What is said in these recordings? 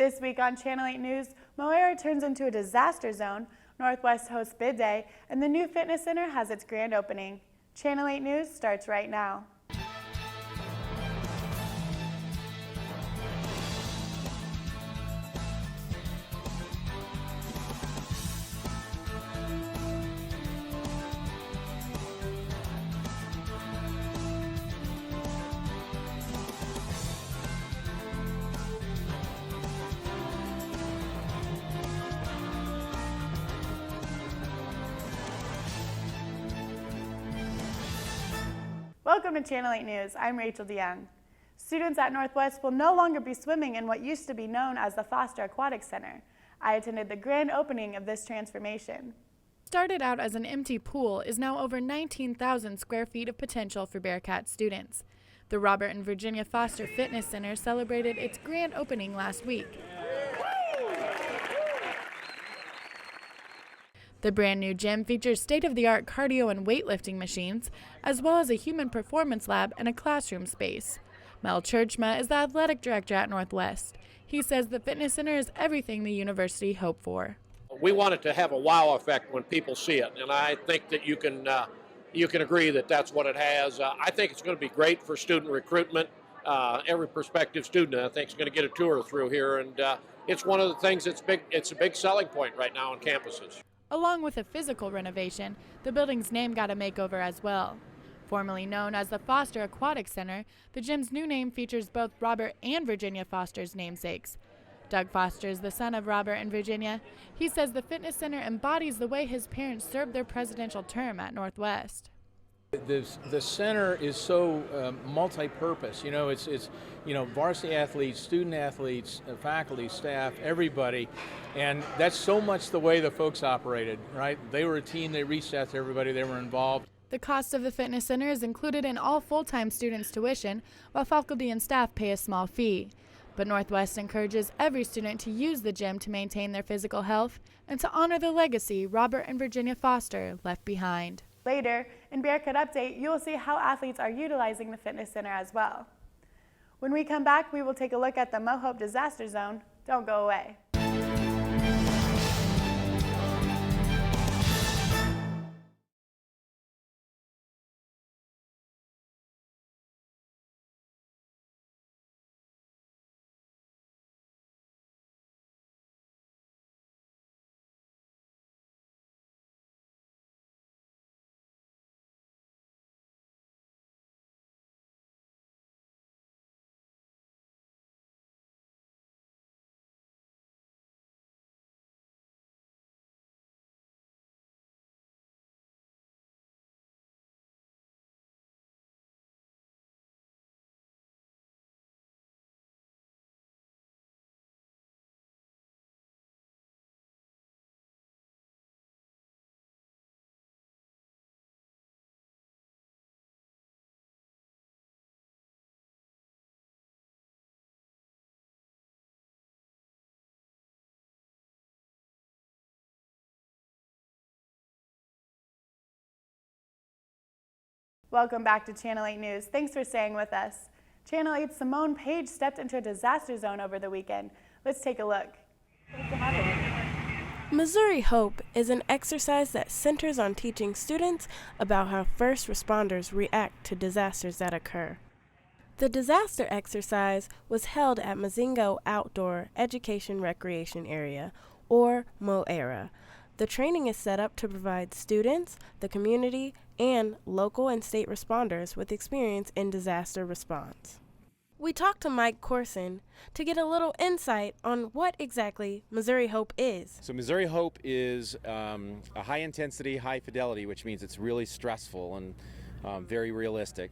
This week on Channel 8 News, Moera turns into a disaster zone, Northwest hosts Bid Day, and the new fitness center has its grand opening. Channel 8 News starts right now. Welcome to Channel 8 News. I'm Rachel DeYoung. Students at Northwest will no longer be swimming in what used to be known as the Foster Aquatic Center. I attended the grand opening of this transformation. Started out as an empty pool is now over 19,000 square feet of potential for Bearcat students. The Robert and Virginia Foster Fitness Center celebrated its grand opening last week. The brand new gym features state-of-the-art cardio and weightlifting machines, as well as a human performance lab and a classroom space. Mel Churchma is the athletic director at Northwest. He says the fitness center is everything the university hoped for. We want it to have a wow effect when people see it, and I think that you can agree that that's what it has. I think it's going to be great for student recruitment. Every prospective student, I think, is going to get a tour through here, and it's one of the things that's big. It's a big selling point right now on campuses. Along with a physical renovation, the building's name got a makeover as well. Formerly known as the Foster Aquatic Center, the gym's new name features both Robert and Virginia Foster's namesakes. Doug Foster is the son of Robert and Virginia. He says the fitness center embodies the way his parents served their presidential term at Northwest. The center is so multi-purpose. It's varsity athletes, student athletes, faculty, staff, everybody, and that's so much the way the folks operated, right? They were a team, they reached out to everybody, they were involved. The cost of the fitness center is included in all full-time students' tuition, while faculty and staff pay a small fee. But Northwest encourages every student to use the gym to maintain their physical health and to honor the legacy Robert and Virginia Foster left behind. Later, in Bearcat Update, you will see how athletes are utilizing the fitness center as well. When we come back, we will take a look at the Mohope Disaster Zone. Don't go away. Welcome back to Channel 8 News. Thanks for staying with us. Channel 8's Simone Page stepped into a disaster zone over the weekend. Let's take a look. Missouri Hope is an exercise that centers on teaching students about how first responders react to disasters that occur. The disaster exercise was held at Mozingo Outdoor Education Recreation Area, or MOERA. The training is set up to provide students, the community, and local and state responders with experience in disaster response. We talked to Mike Corson to get a little insight on what exactly Missouri Hope is. So Missouri Hope is a high intensity, high fidelity, which means it's really stressful and very realistic,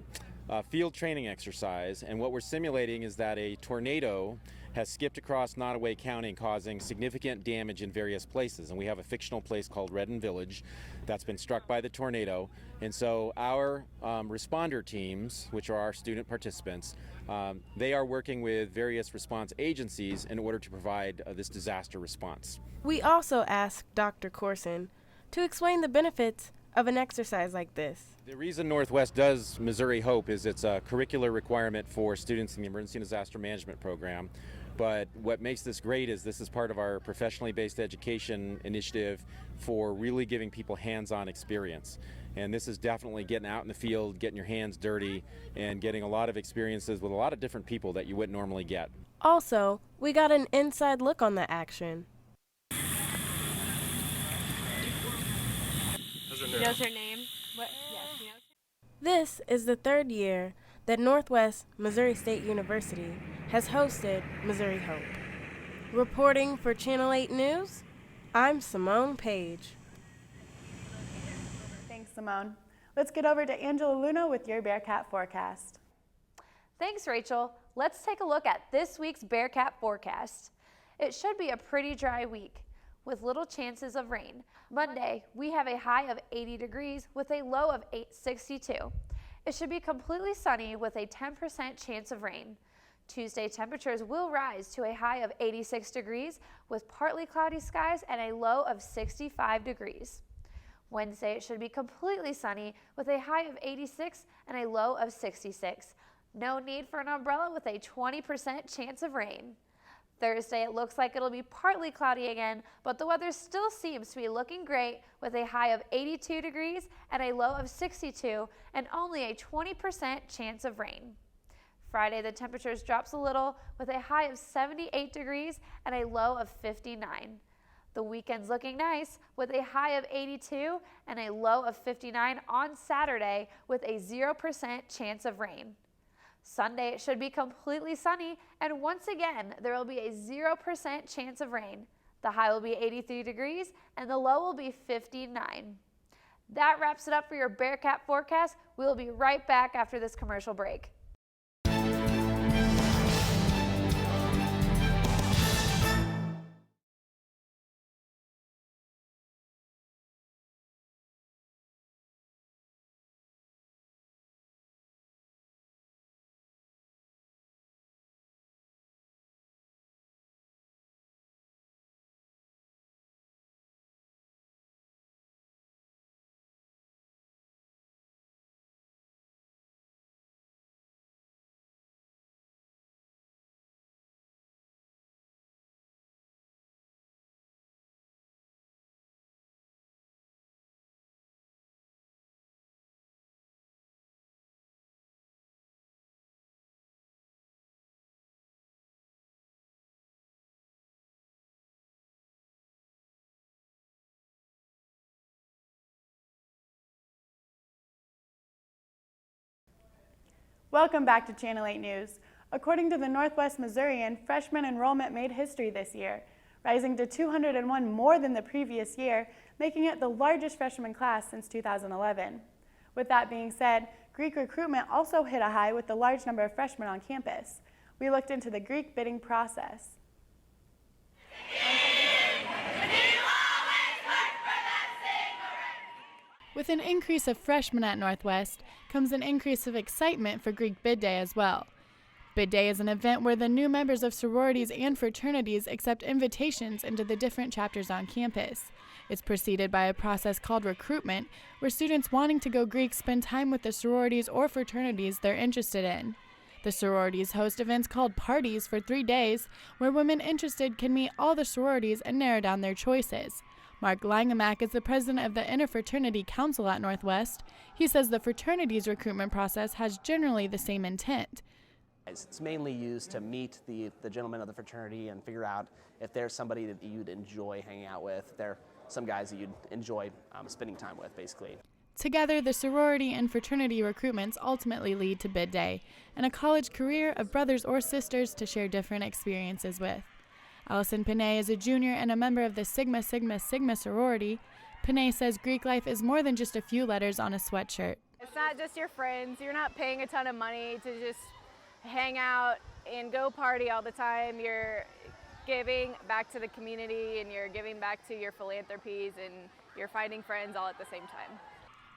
field training exercise. And what we're simulating is that a tornado has skipped across Nottoway County, causing significant damage in various places. And we have a fictional place called Redden Village that's been struck by the tornado. And so our responder teams, which are our student participants, they are working with various response agencies in order to provide this disaster response. We also asked Dr. Corson to explain the benefits of an exercise like this. The reason Northwest does Missouri Hope is it's a curricular requirement for students in the Emergency and Disaster Management program. But what makes this great is this is part of our professionally based education initiative for really giving people hands-on experience. And this is definitely getting out in the field, getting your hands dirty, and getting a lot of experiences with a lot of different people that you wouldn't normally get. Also, we got an inside look on the action. She knows her name. What? Yes, she knows. This is the third year that Northwest Missouri State University has hosted Missouri Hope. Reporting for Channel 8 News, I'm Simone Page. Thanks, Simone. Let's get over to Angela Luna with your Bearcat forecast. Thanks, Rachel. Let's take a look at this week's Bearcat forecast. It should be a pretty dry week with little chances of rain. Monday, we have a high of 80 degrees with a low of 62. It should be completely sunny with a 10% chance of rain. Tuesday, temperatures will rise to a high of 86 degrees with partly cloudy skies and a low of 65 degrees. Wednesday, it should be completely sunny with a high of 86 and a low of 66. No need for an umbrella with a 20% chance of rain. Thursday, it looks like it'll be partly cloudy again, but the weather still seems to be looking great with a high of 82 degrees and a low of 62 and only a 20% chance of rain. Friday, the temperatures drops a little with a high of 78 degrees and a low of 59. The weekend's looking nice with a high of 82 and a low of 59 on Saturday with a 0% chance of rain. Sunday, it should be completely sunny, and once again, there will be a 0% chance of rain. The high will be 83 degrees, and the low will be 59. That wraps it up for your Bearcat forecast. We will be right back after this commercial break. Welcome back to Channel 8 News. According to the Northwest Missourian, freshman enrollment made history this year, rising to 201 more than the previous year, making it the largest freshman class since 2011. With that being said, Greek recruitment also hit a high with the large number of freshmen on campus. We looked into the Greek bidding process. With an increase of freshmen at Northwest comes an increase of excitement for Greek Bid Day as well. Bid Day is an event where the new members of sororities and fraternities accept invitations into the different chapters on campus. It's preceded by a process called recruitment, where students wanting to go Greek spend time with the sororities or fraternities they're interested in. The sororities host events called parties for 3 days, where women interested can meet all the sororities and narrow down their choices. Mark Langemack is the president of the Interfraternity Council at Northwest. He says the fraternities recruitment process has generally the same intent. It's mainly used to meet the gentlemen of the fraternity and figure out if there's somebody that you'd enjoy hanging out with, if there are some guys that you'd enjoy spending time with, basically. Together, the sorority and fraternity recruitments ultimately lead to Bid Day and a college career of brothers or sisters to share different experiences with. Allison Panay is a junior and a member of the Sigma Sigma Sigma sorority. Panay says Greek life is more than just a few letters on a sweatshirt. It's not just your friends. You're not paying a ton of money to just hang out and go party all the time. You're giving back to the community and you're giving back to your philanthropies and you're finding friends all at the same time.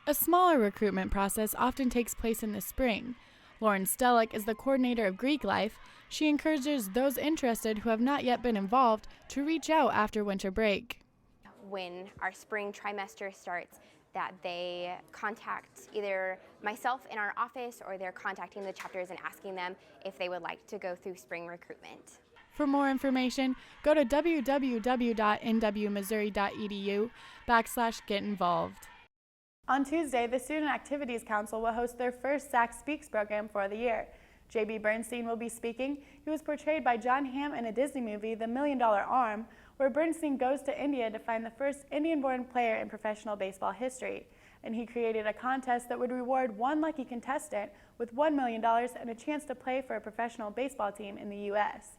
A smaller recruitment process often takes place in the spring. Lauren Stellick is the coordinator of Greek Life. She encourages those interested who have not yet been involved to reach out after winter break. When our spring trimester starts, that they contact either myself in our office or they're contacting the chapters and asking them if they would like to go through spring recruitment. For more information, go to www.nwmissouri.edu/get-involved. On Tuesday, the Student Activities Council will host their first SAC Speaks program for the year. J.B. Bernstein will be speaking. He was portrayed by John Hamm in a Disney movie, The $1 Million Arm, where Bernstein goes to India to find the first Indian-born player in professional baseball history. And he created a contest that would reward one lucky contestant with $1 million and a chance to play for a professional baseball team in the U.S.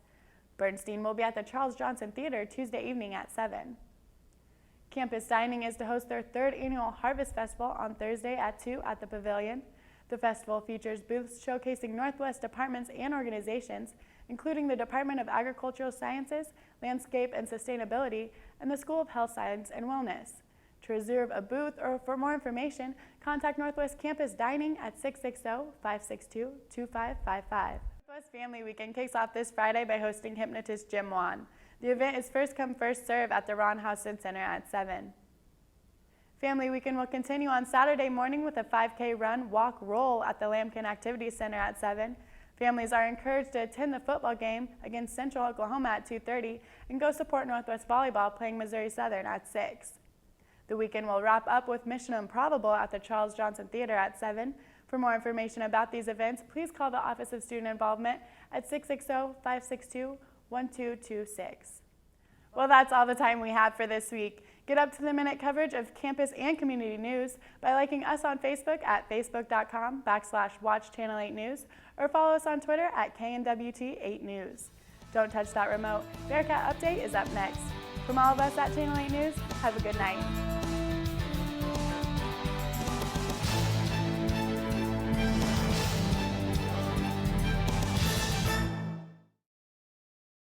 Bernstein will be at the Charles Johnson Theater Tuesday evening at 7. Campus Dining is to host their 3rd annual Harvest Festival on Thursday at 2 at the Pavilion. The festival features booths showcasing Northwest departments and organizations, including the Department of Agricultural Sciences, Landscape and Sustainability, and the School of Health Science and Wellness. To reserve a booth or for more information, contact Northwest Campus Dining at 660-562-2555. Northwest Family Weekend kicks off this Friday by hosting hypnotist Jim Wan. The event is first come, first serve at the Ron Houston Center at 7. Family Weekend will continue on Saturday morning with a 5K run, walk, roll at the Lambkin Activity Center at 7. Families are encouraged to attend the football game against Central Oklahoma at 2:30 and go support Northwest Volleyball playing Missouri Southern at 6. The weekend will wrap up with Mission Improbable at the Charles Johnson Theater at 7. For more information about these events, please call the Office of Student Involvement at 660-562-1226. Well, that's all the time we have for this week. Get up-to-the-minute coverage of campus and community news by liking us on Facebook at facebook.com/Watch Channel 8 News or follow us on Twitter at KNWT8 News. Don't touch that remote. Bearcat Update is up next. From all of us at Channel 8 News, have a good night.